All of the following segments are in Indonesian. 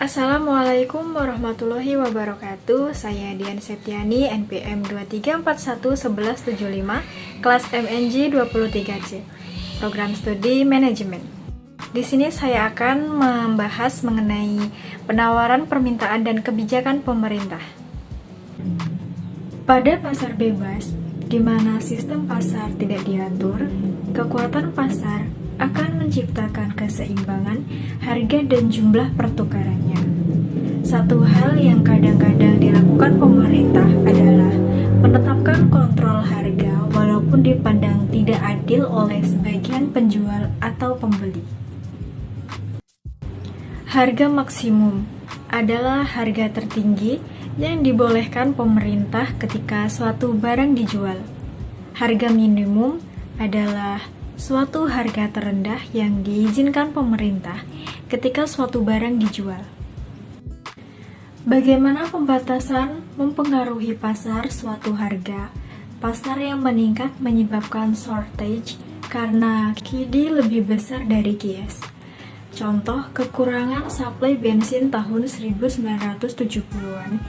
Assalamualaikum warahmatullahi wabarakatuh. Saya Dian Septiani, NPM 23411175, kelas MNG 23C, Program Studi Manajemen. Di sini saya akan membahas mengenai penawaran, permintaan, dan kebijakan pemerintah. Pada pasar bebas, di mana sistem pasar tidak diatur, kekuatan pasar akan menciptakan keseimbangan harga dan jumlah pertukarannya. Satu hal yang kadang-kadang dilakukan pemerintah adalah menetapkan kontrol harga walaupun dipandang tidak adil oleh sebagian penjual atau pembeli. Harga maksimum adalah harga tertinggi yang dibolehkan pemerintah ketika suatu barang dijual. Harga minimum adalah suatu harga terendah yang diizinkan pemerintah ketika suatu barang dijual. Bagaimana pembatasan mempengaruhi pasar suatu harga? Pasar yang meningkat menyebabkan shortage karena KID lebih besar dari QS. Contoh, kekurangan suplai bensin tahun 1970-an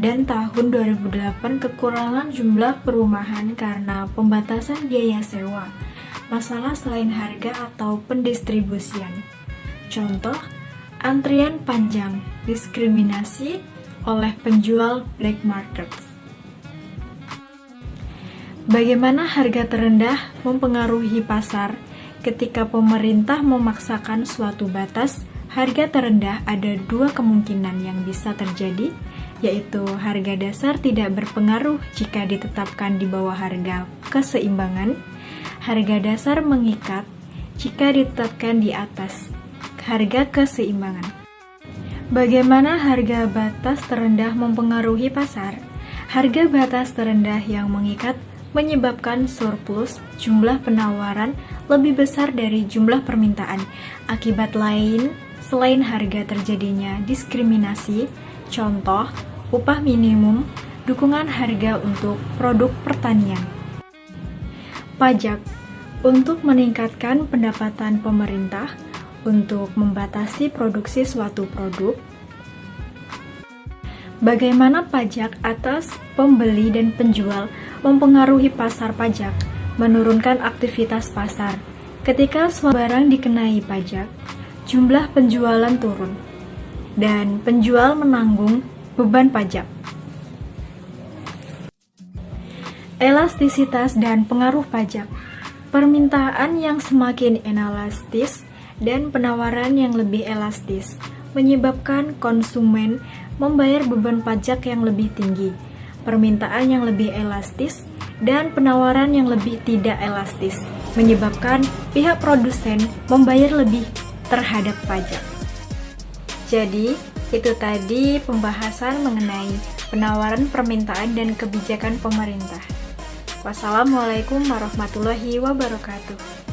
dan tahun 2008 kekurangan jumlah perumahan karena pembatasan biaya sewa. Masalah selain harga atau pendistribusian. Contoh, antrian panjang, diskriminasi oleh penjual black market. Bagaimana harga terendah mempengaruhi pasar? Ketika pemerintah memaksakan suatu batas harga terendah, ada dua kemungkinan yang bisa terjadi, yaitu harga dasar tidak berpengaruh jika ditetapkan di bawah harga keseimbangan. Harga dasar mengikat jika ditetapkan di atas harga keseimbangan. Bagaimana harga batas terendah mempengaruhi pasar? Harga batas terendah yang mengikat menyebabkan surplus jumlah penawaran lebih besar dari jumlah permintaan. Akibat lain selain harga terjadinya diskriminasi, contoh upah minimum, dukungan harga untuk produk pertanian. Pajak untuk meningkatkan pendapatan pemerintah untuk membatasi produksi suatu produk. Bagaimana pajak atas pembeli dan penjual mempengaruhi pasar pajak? Menurunkan aktivitas pasar. Ketika suatu barang dikenai pajak, jumlah penjualan turun dan penjual menanggung beban pajak. Elastisitas dan pengaruh pajak. Permintaan yang semakin inelastis dan penawaran yang lebih elastis menyebabkan konsumen membayar beban pajak yang lebih tinggi. Permintaan yang lebih elastis dan penawaran yang lebih tidak elastis menyebabkan pihak produsen membayar lebih terhadap pajak. Jadi, itu tadi pembahasan mengenai penawaran, permintaan, dan kebijakan pemerintah. Wassalamualaikum warahmatullahi wabarakatuh.